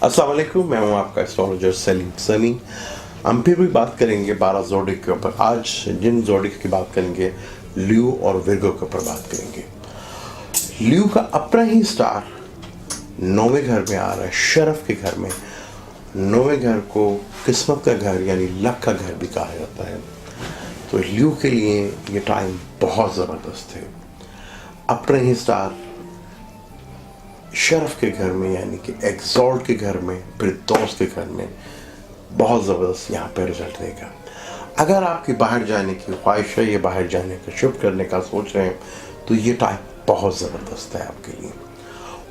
अस्सलाम वालेकुम, मैं हूं आपका एस्ट्रोलॉजर सलीम सनी। हम फिर भी बात करेंगे 12 जोडिक के ऊपर। आज जिन जोडिक की बात करेंगे, लियो और विर्गो के ऊपर बात करेंगे। लियो का अपना ही स्टार 9वें घर में आ रहा है, शरफ के घर में। 9वें घर को किस्मत का घर यानी लक का घर भी कहा जाता है। तो लियो के लिए ये टाइम बहुत ज़बरदस्त है। अपना ही स्टार शरफ के घर में यानी कि एग्जॉल्ट के घर में, फिर दोस्त के घर में, बहुत ज़बरदस्त यहाँ पे रिजल्ट देगा। अगर आपकी बाहर जाने की ख्वाहिश है या बाहर जाने का शिफ्ट करने का सोच रहे हैं तो ये टाइम बहुत ज़बरदस्त है आपके लिए।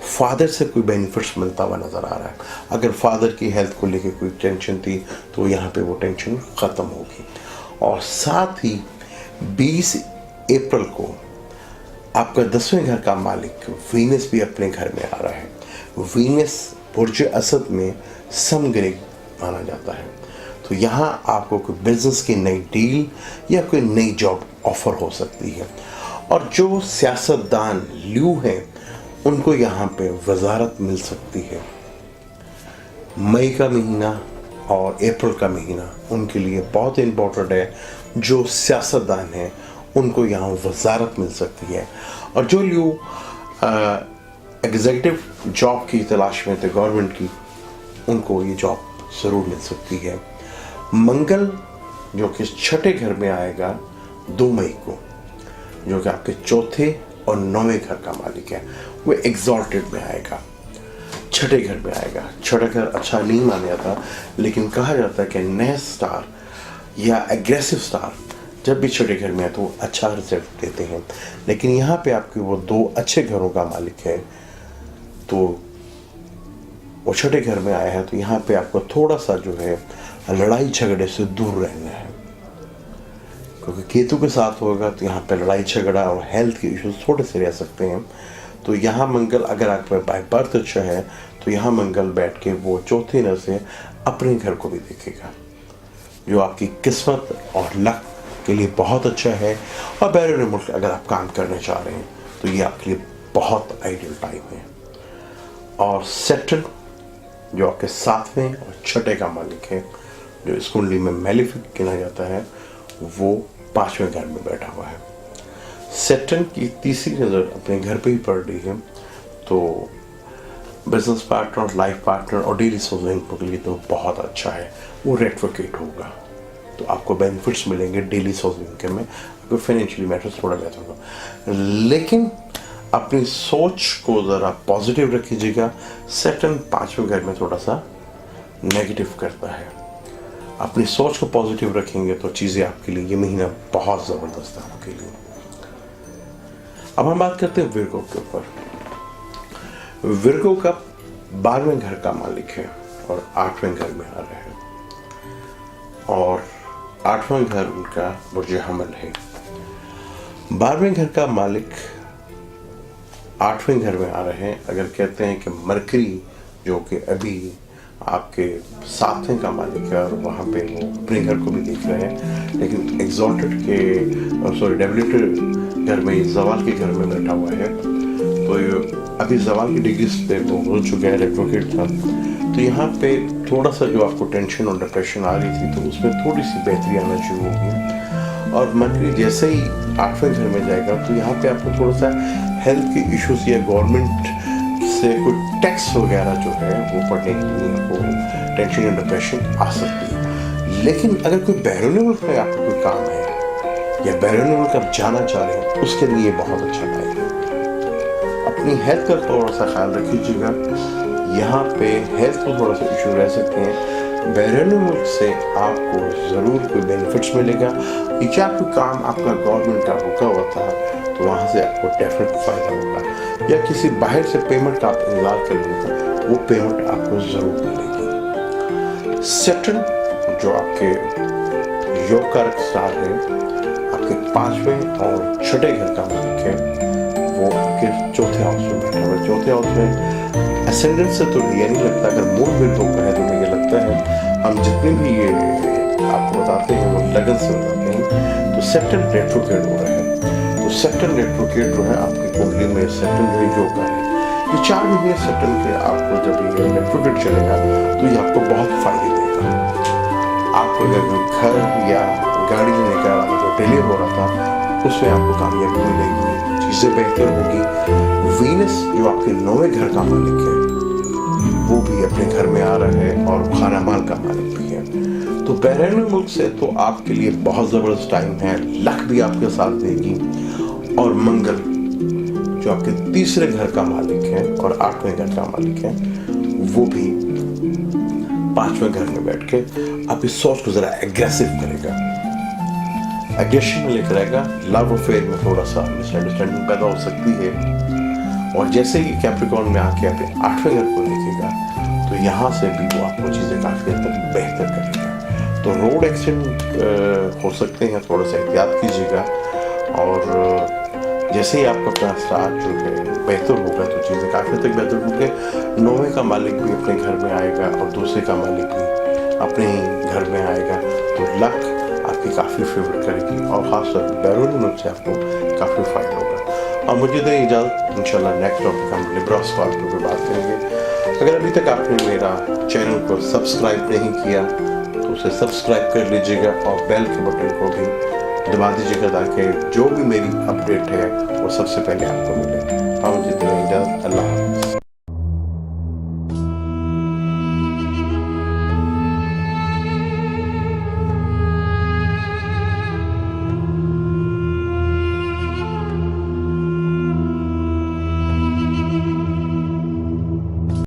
फादर से कोई बेनिफिट्स मिलता हुआ नज़र आ रहा है। अगर फादर की हेल्थ को लेकर कोई टेंशन थी तो यहाँ पे वो टेंशन ख़त्म होगी। और साथ ही 20 अप्रैल को आपका 10वें घर का मालिक वीनस भी अपने घर में आ रहा है। वीनस बुर्ज असद में समग्रह माना जाता है। तो यहाँ आपको कोई बिजनेस की नई डील या कोई नई जॉब ऑफर हो सकती है। और जो सियासतदान लियो हैं उनको यहाँ पे वजारत मिल सकती है। मई का महीना और अप्रैल का महीना उनके लिए बहुत इम्पोर्टेंट है। जो सियासतदान हैं उनको यहाँ वजारत मिल सकती है। और जो लियो एग्जीक्यूटिव जॉब की तलाश में थे गवर्नमेंट की, उनको ये जॉब ज़रूर मिल सकती है। मंगल जो कि 6ठे घर में आएगा 2 मई को, जो कि आपके 4थे और 9वें घर का मालिक है, वो एग्जॉल्टेड में आएगा, 6ठे घर में आएगा। 6ठा घर अच्छा नहीं माना जाता, लेकिन कहा जाता है कि नए स्टार या एग्रेसिव स्टार जब भी 6ठे घर में है तो अच्छा रिजल्ट देते हैं। लेकिन यहाँ पे आपके वो 2 अच्छे घरों का मालिक है, तो वो 6ठे घर में आया है। तो यहाँ पे आपको थोड़ा सा जो है लड़ाई झगड़े से दूर रहना है, क्योंकि केतु के साथ होगा तो यहाँ पे लड़ाई झगड़ा और हेल्थ के इश्यूज थोड़े से रह सकते हैं। तो यहाँ मंगल, अगर आपका बाय बर्थ अच्छा है तो यहाँ मंगल बैठ के वो 4थे नर से अपने घर को भी देखेगा, जो आपकी किस्मत और लक के लिए बहुत अच्छा है। और बैरून मुल्क अगर आप काम करना चाह रहे हैं तो ये आपके लिए बहुत आइडियल टाइम है। और सैटर्न जो आपके 7वें और 6ठे का मालिक है, जो इस कुंडली में मैलेफिक गिना जाता है, वो 5वें घर में बैठा हुआ है। सैटर्न की तीसरी नज़र अपने घर पे ही पड़ रही है। तो बिजनेस पार्टनर, लाइफ पार्टनर और डेली सोल्विंग के लिए तो बहुत अच्छा है। वो रेट्रोकेट होगा तो आपको बेनिफिट्स मिलेंगे डेली सोल्विंग के में। आपको फाइनेंशियली मैटर्स थोड़ा बेहतर होगा, लेकिन अपनी सोच को ज़रा पॉजिटिव रखिएगा। सैटर्न 5वें घर में थोड़ा सा नेगेटिव करता है। अपनी सोच को पॉजिटिव रखेंगे तो चीज़ें आपके लिए ये महीना बहुत ज़बरदस्त है आपके लिए। अब हम बात करते हैं विर्गो के ऊपर। विर्गो का 12वें घर का मालिक है और 8वें घर में आ रहा है। और 8वां घर उनका बुर्ज हमल है। 12वें घर का मालिक 8वें घर में आ रहे हैं। अगर कहते हैं कि मरकरी जो कि अभी आपके 7वें का मालिक है और वहाँ पे वो अपने घर को भी देख रहे हैं, लेकिन एग्जॉल्टेड के डेवलेटेड घर में, जवाल के घर में बैठा हुआ है। तो अभी जवाल की डिग्री पे वो हो चुके हैं, रेट्रोकेट था। तो यहाँ पे थोड़ा सा जो आपको टेंशन और डिप्रेशन आ रही थी तो उसमें थोड़ी सी बेहतरी आना शुरू होगी। और मरकरी जैसे ही 8वें घर में जाएगा तो यहाँ पे आपको थोड़ा सा हेल्थ के इश्यूज या गवर्नमेंट से कोई टैक्स वगैरह जो है वो पढ़ने के लिए आपको टेंशन या डिप्रेशन आ सकती है। लेकिन अगर कोई बैरून मुल्क में आपको कोई काम है या बैरून मुल्क आप जाना चाह रहे हैं, उसके लिए बहुत अच्छा टाइम है। अपनी हेल्थ का थोड़ा सा ख्याल रखिएगा। यहाँ पे हेल्थ को थोड़ा सा इशू रह सकते हैं। बैरून मुल्क से आपको ज़रूर कोई बेनिफिट्स मिलेगा। या आपका काम आपका गवर्नमेंट का रुका हुआ था तो वहाँ से आपको डेफिनेट फ़ायदा होगा, या किसी बाहर से पेमेंट का आप इंतजार कर लेंगे, वो पेमेंट आपको ज़रूर मिलेगी। सैटर्न जो आपके योग कारक स्टार है, आपके 5वें और 6ठे घर का मालिक है, वो आपके 4थे हाउस में बैठा हुआ है। 4थे हाउस में एसेंडेंट से तो ये नहीं लगता। अगर मूल विर्गो का है तो मुझे लगता है हम जितने भी ये आपको बताते हैं वो लगन से बताते हैं। तो सैटर्न रेट्रोग्रेड हो रहा है। तो सैटर्न रेट्रोग्रेड जो है आपकी कुंडली में, सैटर्न जो योग का है, ये 4 महीने सटन के आपको जब ये रेट्रोग्रेड चलेगा तो ये आपको बहुत फायदे देगा। आपको अगर घर या गाड़ी लेने का जो डिले हो रहा था उसमें आपको कामयाबी मिलेगी, चीज़ें बेहतर होगी। वीनस जो आपके 9वें घर का मालिक है वो भी अपने घर में आ रहा है और खाना माल का मालिक भी है। तो बैरून मुल्क से तो आपके लिए बहुत ज़बरदस्त टाइम है, लक भी आपके साथ देगी। और मंगल जो आपके 3रे घर का मालिक है और 8वें घर का मालिक है वो भी 5वें घर में बैठ के आपकी सोच को ज़रा एग्रेसिव करेगा, एग्रेशन में लेकर आएगा। लव अफेयर में थोड़ा सा मिसअंडरस्टैंडिंग पैदा हो सकती है। और जैसे ही कैप्रिकॉर्न में आके अपने 8वें घर को देखेगा तो यहाँ से भी वो आपको चीज़ें काफ़ी हद तक बेहतर करेगा। तो रोड एक्सीडेंट हो सकते हैं, थोड़ा सा एहतियात कीजिएगा। और जैसे ही आपका अपना स्टार्ट जो है बेहतर होगा तो चीज़ें काफ़ी हद तक बेहतर होंगे। 9वें का मालिक भी अपने घर में आएगा और 2रे का मालिक भी अपने ही घर में आएगा। तो लक आपकी काफ़ी फेवर करेगी और ख़ासतौर पर बैरून मुल्क से आपको काफ़ी फ़ायदा होगा। और मुझे दें इजाज़त, इंशाल्लाह नेक्स्ट टॉपिक हम लिब्रा स्कॉर्पियो पे बात करेंगे। अगर अभी तक आपने मेरा चैनल को सब्सक्राइब नहीं किया तो उसे सब्सक्राइब कर लीजिएगा और बेल के बटन को भी दबा दीजिएगा ताकि जो भी मेरी अपडेट है वो सबसे पहले आपको मिले।